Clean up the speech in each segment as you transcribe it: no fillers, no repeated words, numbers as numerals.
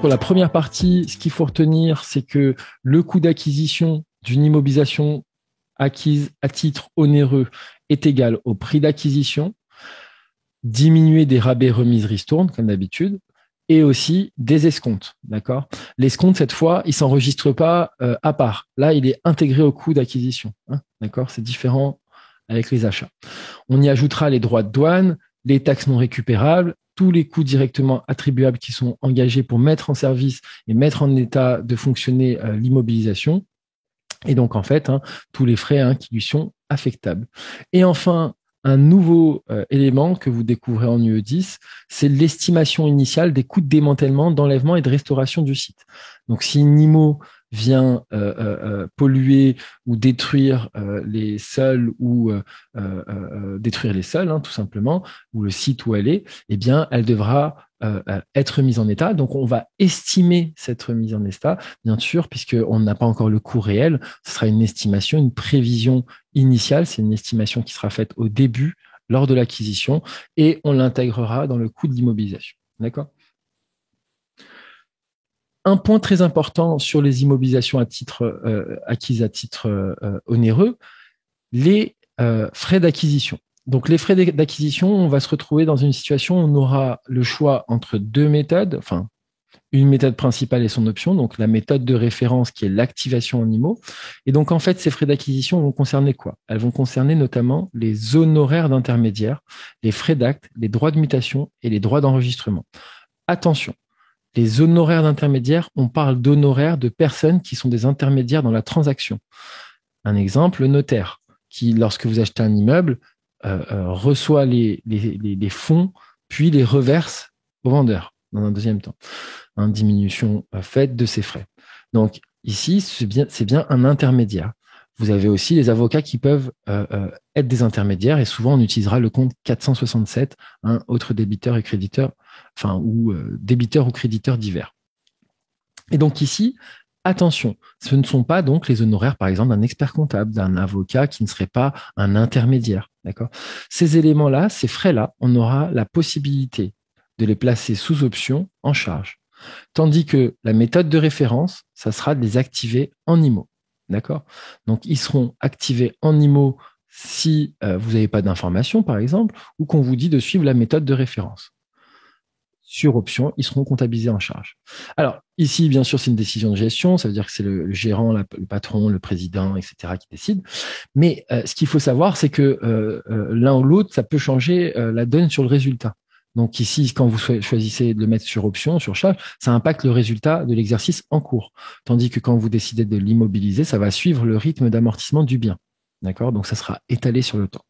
pour la première partie, ce qu'il faut retenir, c'est que le coût d'acquisition d'une immobilisation acquise à titre onéreux est égal au prix d'acquisition, diminué des rabais, remises, ristournes, comme d'habitude, et aussi des escomptes, d'accord? L'escompte, cette fois, il s'enregistre pas à part. Là, il est intégré au coût d'acquisition, hein, d'accord? C'est différent avec les achats. On y ajoutera les droits de douane, les taxes non récupérables, tous les coûts directement attribuables qui sont engagés pour mettre en service et mettre en état de fonctionner l'immobilisation. Et donc, en fait, tous les frais qui lui sont affectables. Et enfin, un nouveau élément que vous découvrez en UE10, c'est l'estimation initiale des coûts de démantèlement, d'enlèvement et de restauration du site. Donc, si une IMO vient polluer ou détruire les sols ou détruire les sols, tout simplement, ou le site où elle est, eh bien, elle devra être mise en état. Donc, on va estimer cette remise en état, bien sûr, puisqu'on n'a pas encore le coût réel. Ce sera une estimation, une prévision initiale. C'est une estimation qui sera faite au début, lors de l'acquisition, et on l'intégrera dans le coût de l'immobilisation. D'accord ? Un point très important sur les immobilisations acquises à titre onéreux, les frais d'acquisition. Donc, les frais d'acquisition, on va se retrouver dans une situation où on aura le choix entre deux méthodes, enfin, une méthode principale et son option, donc la méthode de référence qui est l'activation en IMO. Et donc, en fait, ces frais d'acquisition vont concerner quoi? Elles vont concerner notamment les honoraires d'intermédiaire, les frais d'acte, les droits de mutation et les droits d'enregistrement. Attention, les honoraires d'intermédiaire, on parle d'honoraires de personnes qui sont des intermédiaires dans la transaction. Un exemple, le notaire, qui, lorsque vous achetez un immeuble, reçoit les fonds, puis les reverse au vendeur dans un deuxième temps. Une diminution faite de ses frais. Donc ici, c'est bien un intermédiaire. Vous avez aussi les avocats qui peuvent être des intermédiaires et souvent on utilisera le compte 467, autres débiteurs et créditeurs, ou débiteurs ou créditeurs divers. Et donc ici, attention, ce ne sont pas donc les honoraires, par exemple, d'un expert comptable, d'un avocat qui ne serait pas un intermédiaire. D'accord ? Ces éléments-là, ces frais-là, on aura la possibilité de les placer sous option en charge. Tandis que la méthode de référence, ça sera de les activer en IMO. D'accord ? Donc, ils seront activés en IMO si vous n'avez pas d'informations, par exemple, ou qu'on vous dit de suivre la méthode de référence. Sur option, ils seront comptabilisés en charge. Alors, ici, bien sûr, c'est une décision de gestion, ça veut dire que c'est le gérant, le patron, le président, etc. qui décide. Mais ce qu'il faut savoir, c'est que l'un ou l'autre, ça peut changer la donne sur le résultat. Donc ici, quand vous choisissez de le mettre sur option, sur charge, ça impacte le résultat de l'exercice en cours. Tandis que quand vous décidez de l'immobiliser, ça va suivre le rythme d'amortissement du bien. D'accord ? Donc ça sera étalé sur le temps.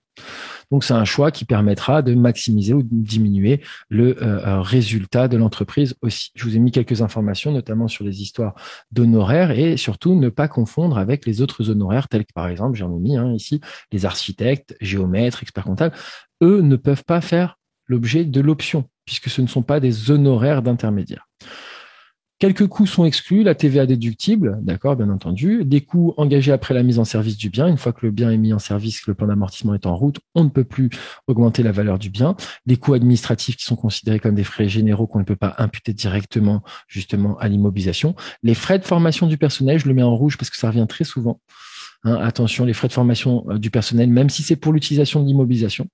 Donc, c'est un choix qui permettra de maximiser ou de diminuer le résultat de l'entreprise aussi. Je vous ai mis quelques informations, notamment sur les histoires d'honoraires et surtout ne pas confondre avec les autres honoraires tels que, par exemple, j'en ai mis ici, les architectes, géomètres, experts comptables. Eux ne peuvent pas faire l'objet de l'option puisque ce ne sont pas des honoraires d'intermédiaire. Quelques coûts sont exclus, la TVA déductible, d'accord, bien entendu. Des coûts engagés après la mise en service du bien. Une fois que le bien est mis en service, que le plan d'amortissement est en route, on ne peut plus augmenter la valeur du bien. Les coûts administratifs qui sont considérés comme des frais généraux qu'on ne peut pas imputer directement, justement, à l'immobilisation. Les frais de formation du personnel, je le mets en rouge parce que ça revient très souvent. Attention, les frais de formation du personnel, même si c'est pour l'utilisation de l'immobilisation.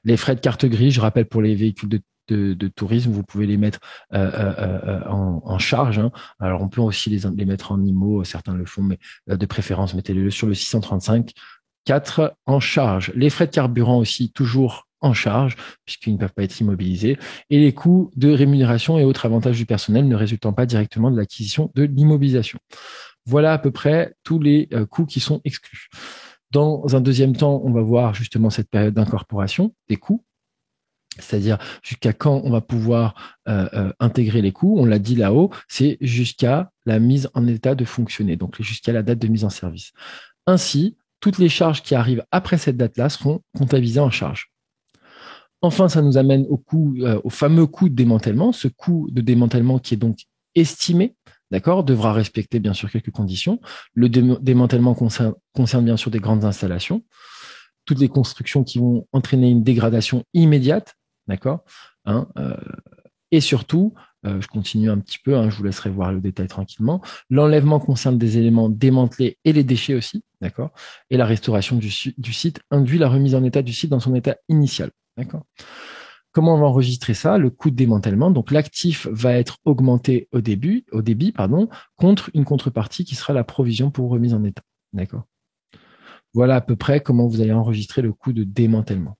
Les frais de carte grise, je rappelle pour les véhicules de tourisme, vous pouvez les mettre en charge. Alors, on peut aussi les mettre en IMO, certains le font, mais de préférence, mettez-le sur le 635. 4 en charge. Les frais de carburant aussi, toujours en charge, puisqu'ils ne peuvent pas être immobilisés. Et les coûts de rémunération et autres avantages du personnel ne résultant pas directement de l'acquisition de l'immobilisation. Voilà à peu près tous les coûts qui sont exclus. Dans un deuxième temps, on va voir justement cette période d'incorporation des coûts, c'est-à-dire jusqu'à quand on va pouvoir intégrer les coûts. On l'a dit là-haut, c'est jusqu'à la mise en état de fonctionner, donc jusqu'à la date de mise en service. Ainsi, toutes les charges qui arrivent après cette date-là seront comptabilisées en charge. Enfin, ça nous amène au fameux coût de démantèlement, ce coût de démantèlement qui est donc estimé, d'accord, devra respecter bien sûr quelques conditions. Le démantèlement concerne bien sûr des grandes installations, toutes les constructions qui vont entraîner une dégradation immédiate, d'accord, et surtout Je continue un petit peu, hein, je vous laisserai voir le détail tranquillement. L'enlèvement concerne des éléments démantelés et les déchets aussi, d'accord. Et la restauration du site induit la remise en état du site dans son état initial, d'accord. Comment on va enregistrer ça? Le coût de démantèlement. Donc, l'actif va être augmenté au débit, pardon, contre une contrepartie qui sera la provision pour remise en état. D'accord. Voilà à peu près comment vous allez enregistrer le coût de démantèlement.